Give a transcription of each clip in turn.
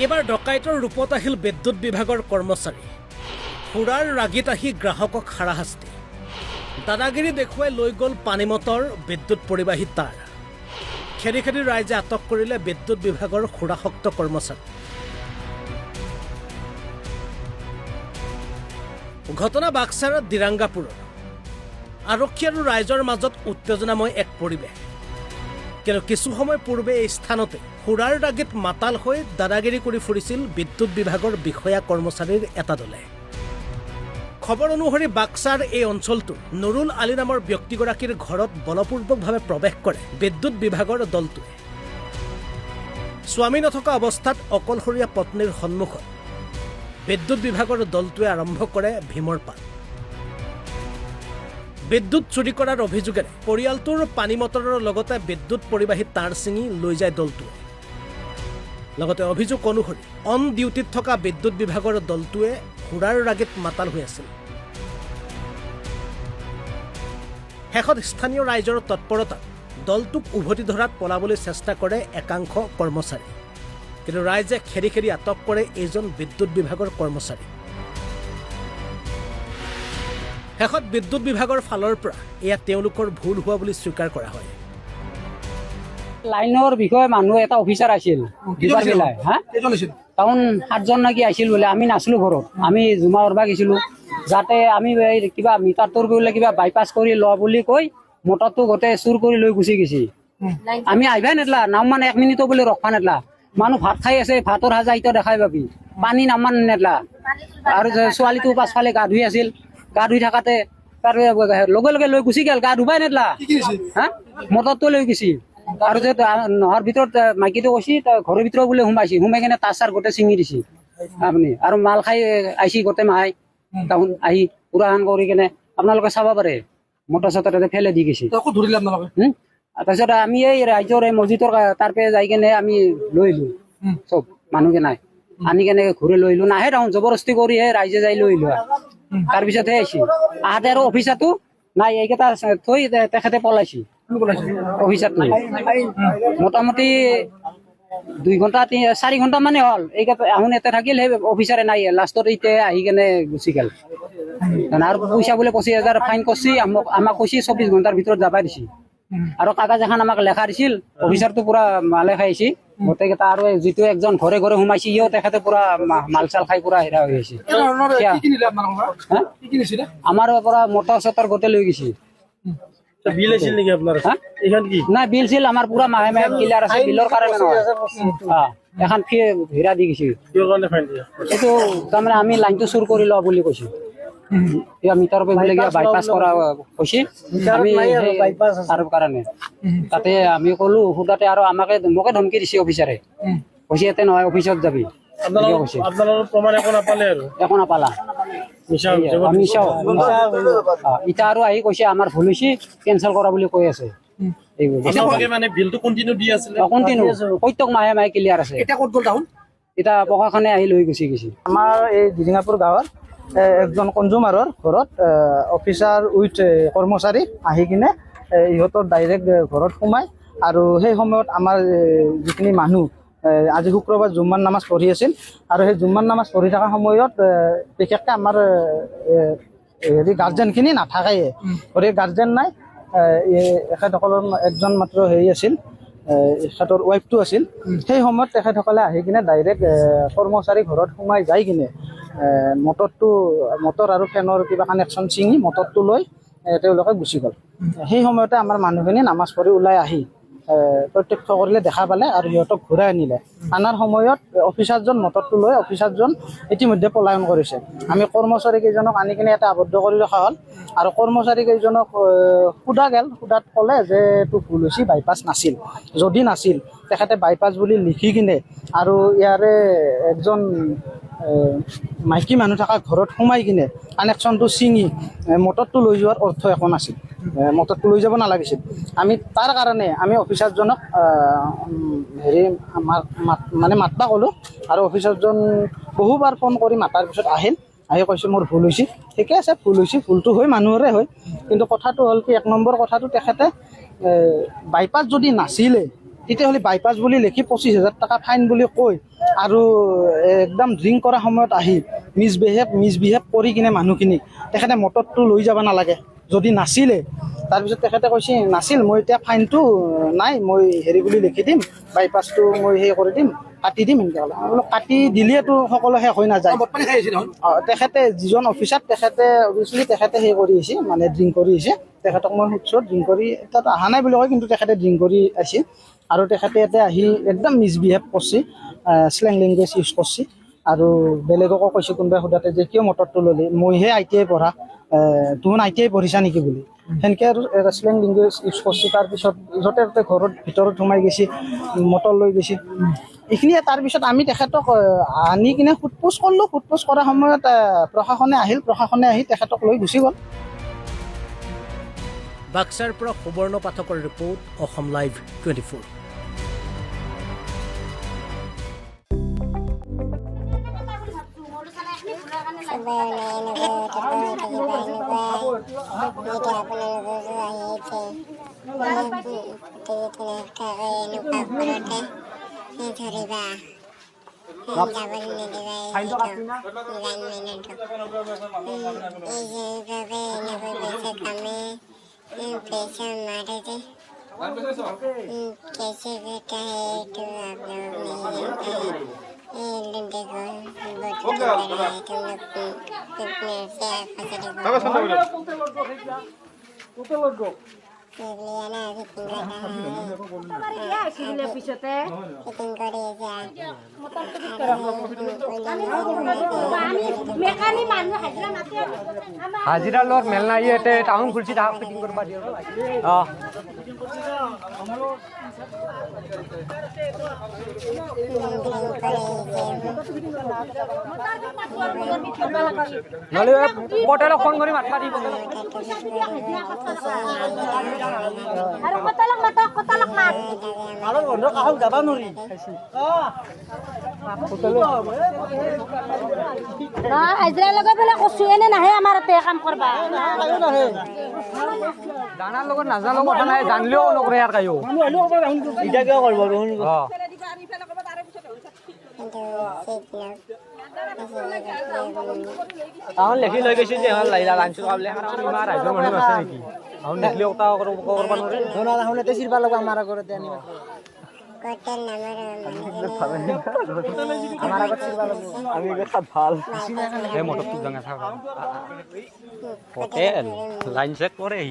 এবাৰ ডকাইতৰ ৰূপত আহিল বিদ্যুৎ বিভাগৰ কৰ্মচাৰী। সুৰাৰ ৰাগিত আহি গ্ৰাহকক হাৰাশাস্তি। দাদাগিৰি দেখুৱাই লৈ গ'ল পানী মটৰ, বিদ্যুৎ পৰিবাহী তাঁৰ। খেদি খেদি ৰাইজে আটক কৰিলে বিদ্যুৎ বিভাগৰ সুৰাসক্ত কৰ্মচাৰী। ঘটনা বাক্সাৰ দিৰাংগাপুৰৰ। আৰক্ষী আৰু ৰাইজৰ মাজত উত্তেজনাময় এক পৰিৱেশ। কিন্তু কিছু সময় পূৰ্বে এই স্থানতে সুৰাৰ ৰাগিত মাতাল হৈ দাদাগিৰি কৰি ফুৰিছিল বিদ্যুৎ বিভাগৰ বিষয়া কৰ্মচাৰীৰ এটা দলে। খবৰ অনুসৰি বাক্সাৰ এই অঞ্চলটো নুৰুল আলী নামৰ ব্যক্তিগৰাকীৰ ঘৰত বলপূৰ্বকভাৱে প্ৰৱেশ কৰে বিদ্যুৎ বিভাগৰ দলটোৱে। স্বামী নথকা অৱস্থাত অকলশৰীয়া পত্নীৰ সন্মুখত বিদ্যুৎ বিভাগৰ দলটোৱে আৰম্ভ কৰে ভীমৰ পাল। বিদ্যুৎ চুৰি কৰাৰ অভিযোগেৰে পৰিয়ালটোৰ পানী মটৰৰ লগতে বিদ্যুৎ পৰিবাহী তাঁৰ ছিঙি লৈ যায় দলটোৱে। লগতে অভিযোগ অনুসৰি অন ডিউটিত থকা বিদ্যুৎ বিভাগৰ দলটোৱে সুৰাৰ ৰাগিত মাতাল হৈ আছিল। শেষত স্থানীয় ৰাইজৰ তৎপৰতাত দলটোক উভতি ধৰাত পলাবলৈ চেষ্টা কৰে একাংশ কৰ্মচাৰী। কিন্তু ৰাইজে খেদি খেদি আটক কৰে এইজন বিদ্যুৎ বিভাগৰ কৰ্মচাৰী। শেষত বিদ্যুৎ বিভাগৰ ফালৰ পৰা এয়া তেওঁলোকৰ ভুল হোৱা বুলি স্বীকাৰ কৰা হয়। লাইনৰ বিষয়ে মানুহ এটা অফিচাৰ আছিল টাউন 7জন নাকি আছিল বোলে। আমি নাছিলো ঘৰত, আমি জমা কৰিব গৈছিলো। যাতে আমি কিবা মিটাৰটোৰ বোলে কিবা বাইপাছ কৰি লোৱা বুলি কৈ মটৰটো গোটেই চুৰ কৰি লৈ গুচি গৈছে। আমি আহিবাই নেদলা, নামমান 1 মিনিটো বোলে ৰখা নেদলা। মানুহ ভাত খাই আছে, ভাতৰ সাজা এতিয়া দেখাই পাবি, পানী নামমান নেদলা। আৰু ছোৱালীটো পাছফালে গা ধুই আছিল, গা ধুই থাকাতে তাৰ লগে লগে লৈ গুচি গেল। গা ধুবাই নেদলা, মটৰটো লৈ গৈছি। আৰু যে নহৰ ভিতৰত মাইকীটো কৈছি ঘৰৰ ভিতৰত বোলে সোমাইছি, সোমাই কিনে তাঁৰ চাৰ গোটেই ছিঙি দিছি আপুনি। আৰু মাল খাই আহিছি গোটেই মাহাই টাউন আহি পুৰাহান কৰি কিনে আপোনালোকে চাব পাৰে মটৰ চটৰ ফেলে দি গৈছি। তাৰপিছত আমি এই ৰাইজৰ এই মছজিদৰ তাৰপে যাই কিনে আমি লৈ আহিলো চব মানুহকে নাই আনি কেনে ঘূৰি লৈ আহিলো। নাহে টাউন জবৰদস্তি কৰিহে ৰাইজে যাই লৈ আহিলো। তাৰপিছতহে আহিছি আহাতে আৰু অফিচাৰটো নাই, এইকেইটা থৈ তেখেতে পলাইছি। অফিচাৰটো মোটামুটি 2 ঘণ্টা 4 ঘণ্টা মানে হ'ল। এইকেইটা আহোন ইয়াতে থাকিল, সেই অফিচাৰে নাই। লাষ্টত এতিয়া আহি কেনে গুচি গেল। আৰু পইচা বোলে 25,000 ফাইন কৰিছি। আমাক কৈছি 24 ঘণ্টাৰ ভিতৰত যাবাই দিছি। আৰু কাগজ এখন আমাক লেখা দিছিল। অফিচাৰটো পুৰা মালে খাইছি গোটেইকেইটা। আৰু যিটো একজন ঘৰে ঘৰে সোমাইছি, ইও তেখেতে পুৰা মাল চাল খাই পুৰা হেৰা হৈ গৈছে। আমাৰ পৰা মটৰ চটৰ গোটেই লৈ গৈছি। বিল আছিল নেকি আপনাৰ? নাই বিল ছিল আমাৰ পুৰা মাহে মাহে ক্লিয়াৰ আছে। বিলৰ কাৰণে নহয়, এখন হিৰা দি গৈছি। এইটো তাৰমানে আমি লাইনটো চুৰ কৰি লোৱা বুলি কৈছো। মিটাৰ বাইপাছ কৰা কৈছি আমি তাৰ কাৰণে। তাতে আমি কলো সুদাতে আৰু মোকে ধমকি দিছে অফিচাৰে। কৈছে ইয়াতে নহয়, অফিচত যাবি। একো নাপালা। ইটা আৰু আহি কৈছে আমাৰ ভুল হৈছে, কেঞ্চেল কৰা বুলি কৈ আছে। প্ৰত্যেক মাহে মাহে ক্লিয়াৰ আছে। এতিয়া প্ৰশাসনে আহি লৈ গুচি গৈছে। আমাৰ এই দিৰিঙাপুৰ গাঁৱৰ একজন কনজুমাৰৰ ঘৰত অফিচাৰ উইথ কৰ্মচাৰী আহি কিনে ইহঁতৰ ডাইৰেক্ট ঘৰত সোমায়। আৰু সেই সময়ত আমাৰ যিখিনি মানুহ আজি শুক্ৰবাৰ জুম্মান নামাজ পঢ়ি আছিল। আৰু সেই জুম্মান নামাজ পঢ়ি থকা সময়ত বিশেষকৈ আমাৰ গাৰ্জেনখিনি নাথাকেয়ে, গতিকে গাৰ্জেন নাই। এখেতসকলৰ একজন মাত্ৰ হেৰি আছিল, এখেতৰ ৱাইফটো আছিল। সেই সময়ত তেখেতসকলে আহি কিনে ডাইৰেক্ট কৰ্মচাৰী ঘৰত সোমাই যাই কিনে মটৰ আৰু ফেনৰ কিবা কানেকশ্যন ছিঙি মটৰটো লৈ তেওঁলোকে গুচি গ'ল। সেই সময়তে আমাৰ মানুহখিনি নামাজ পঢ়ি ওলাই আহি প্ৰত্যক্ষ কৰিলে, দেখা পালে আৰু সিহঁতক ঘূৰাই আনিলে। আনাৰ সময়ত অফিচাৰজন মটৰটো লৈ অফিচাৰজন ইতিমধ্যে পলায়ন কৰিছে। আমি কৰ্মচাৰী কেইজনক আনি কিনে এটা আবদ্ধ কৰি ৰখা হ'ল। আৰু কৰ্মচাৰী কেইজনক সোধা গেল। সোধাত ক'লে যে এইটো ভুল হৈছে, বাইপাছ নাছিল। যদি নাছিল তেখেতে বাইপাছ বুলি লিখি কিনে আৰু ইয়াৰে একজন মাইকী মানুহ থকা ঘৰত সোমাই কিনে কানেকশ্যনটো ছিঙি মটৰটো লৈ যোৱাৰ অৰ্থ একো নাছিল। মটৰটো লৈ যাব নালাগিছিল। আমি তাৰ কাৰণে আমি অফিচাৰজনক মাতবা ক'লোঁ। আৰু অফিচাৰজন বহুবাৰ ফোন কৰি মাতাৰ পিছত আহিল। আহি কৈছে মোৰ ভুল হৈছে। ঠিকে আছে, ভুল হৈছে, ভুলটো হয়, মানুহৰে হয়। কিন্তু কথাটো হ'ল কি, 1 নম্বৰ কথাটো তেখেতে বাইপাছ যদি নাছিলে তেতিয়াহ'লে বাইপাছ বুলি লিখি 25,000 টকা ফাইন বুলি কৈ আৰু একদম ড্ৰিংক কৰা সময়ত আহি মিছবিহেভ কৰি কিনে মানুহখিনিক তেখেতে মটৰটো লৈ যাব নালাগে যদি নাছিলে তাৰপিছত তেখেতে কৈছে নাছিল মই এতিয়া ফাইনটো নাই মই হেৰি বুলি লিখি দিম বাইপাছটো মই সেই কৰি দিম কাটি দিম এনেকৈ ক'লে মই বোলো কাটি দিলেতো সকলো শেষ হৈ নাযায় তেখেতে যিজন অফিচাৰ তেখেতে অভিয়াছলি তেখেতে সেই কৰি আহিছে মানে ড্ৰিংক কৰি আহিছে তেখেতক মই সুধিছোঁ ড্ৰিংক কৰি তাত অহা নাই বুলি কয় কিন্তু তেখেতে ড্ৰিংক কৰি আহিছে আৰু তেখেতে ইয়াতে আহি একদম মিছবিহেভ কৰিছে শ্লেং লেংগুৱেজ ইউজ কৰিছে আৰু বেলেগকো কৈছে কোনোবাই সোধাতে যে কিয় মটৰটো ল'লি মইহে ITI পঢ়া তুমি ITI পঢ়িছা নেকি বুলি সেনেকৈ আৰু শ্লেং লেংগুৱেজ ইউজ কৰিছে তাৰপিছত য'তে ত'তে ঘৰত ভিতৰত সোমাই গৈছে মটৰ লৈ গৈছে এইখিনিয়ে তাৰপিছত আমি তেখেতক আনি কিনে সোধপোছ কৰিলোঁ সোধপোছ কৰাৰ সময়ত প্ৰশাসনে আহি তেখেতক লৈ গুচি গ'ল বাক্সাৰ পৰা সুবৰ্ণ পাঠকৰ ৰিপৰ্ট অসম লাইভ 24 पैसा मारे थे कैसे बेटा है तो आप लोग नहीं जानते हैं देखो बहुत है तुम लोग कितने से फंसे হাজিৰা লগত মেল নাই ইয়াতে টাউন খুলছি তাক ফিটিং কৰিব দিও নহলে পটেলক ফোন কৰি মাথা দিব আৰু কতলক মাত আৰু বন্ধ কাহক যাবা নৰি হাজিৰা লগাই পেলাই কচু এনে নাহে আমাৰ ইয়াতে কাম কৰবা দানাৰ লগত নাজানো কথা নাই জানলেও নকৰে ইয়াৰ কায়ো এতিয়া কিয় কৰিব তাহন লেখি লৈ গৈছে যে এখন লাইলা লাঞ্চ কাবলে ইমান ৰাইজৰ মানুহ আছে নেকি আহন দেখলিও কথা কৰিব নোৱাৰে ধনা ৰাহুনেতে চিৰবা লগা আমাৰ ঘৰতে আনি होटल नंबर আমাৰ আগত চিৰবা লগা আমি কথা ভাল এই মটৰটো জাঙা থাকা হোটেল লাইন চেক কৰে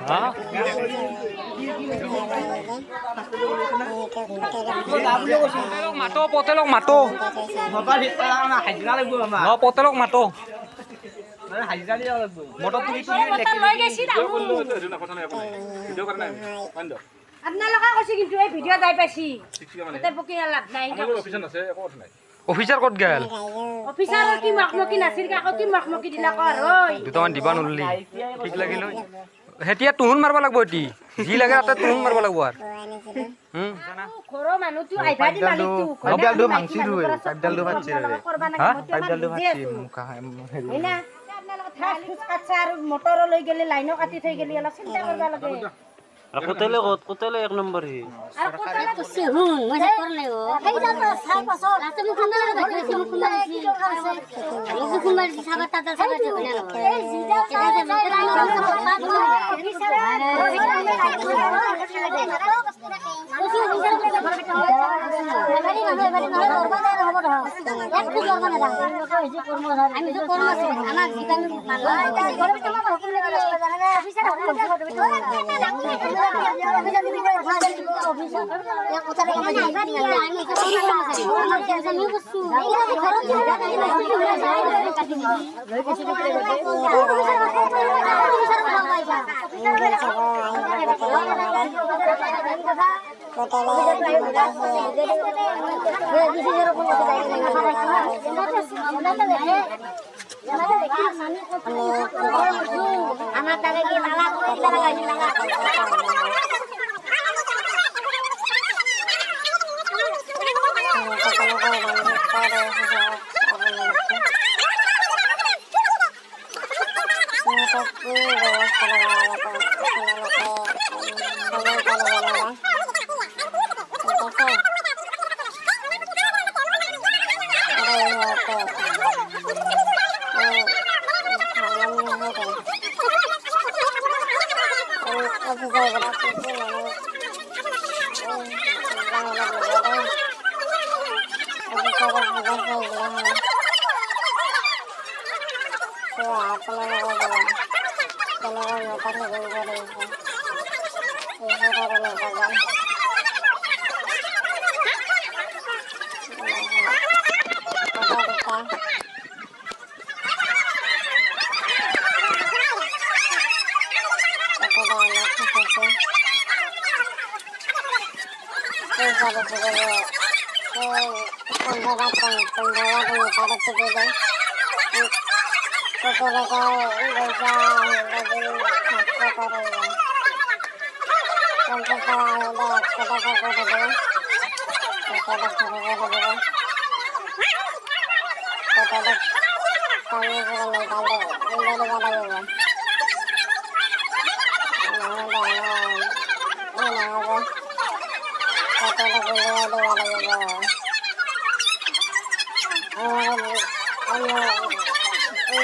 হা মাতো পটেলক মাতো হাজিৰা লাগিব আমাৰ পটেলক মাতো হাজিৰা দিব লাগিব মটৰটো লৈ গৈছি আপোনালোকে কৈছে কিন্তু এই ভিডিঅ' যাই পাইছি তাতে বুকিং লাভ নাই অফিচাৰ ক'ত গেল অফিচাৰৰ কি মখমকি নাছিল কাকো কি মখমকি দিলা কৰ ঐ দুটামান দিবা নললি ঠিক লাগিল হেতিয়া তুহুন মাৰবা লাগব এটি যি লাগে তাতে তুহুন মাৰবা লাগব আৰ ঘৰৰ মানুহটো আইভা দি মালিকটো পাইপডালটো ভাঙছি দুই পাইপডালটো ভাঙছি ৰে পাইপডালটো ভাঙছি মুখা হেনা আপোনালোকে ঠাস ফুস কাটছা আৰু মটৰ লৈ গেলে লাইনো কাটি থৈ গেলি অলপ চিন্তা কৰবা লাগে আৰ কোতেলে এক নম্বৰ হি আৰু কতলে কছি হুন মই কৰ নাই ও এই যা চাই পাছ লাস্টে মুখ খুন্দা লাগে দেখি মুখ খুন্দা দিছি মুখ খুন্দা দিছি সাগর তাতা সাগর বনে না এই জিদা সাগর আমার তারে কি নালা করে তারা গাড়ি নালা Oh,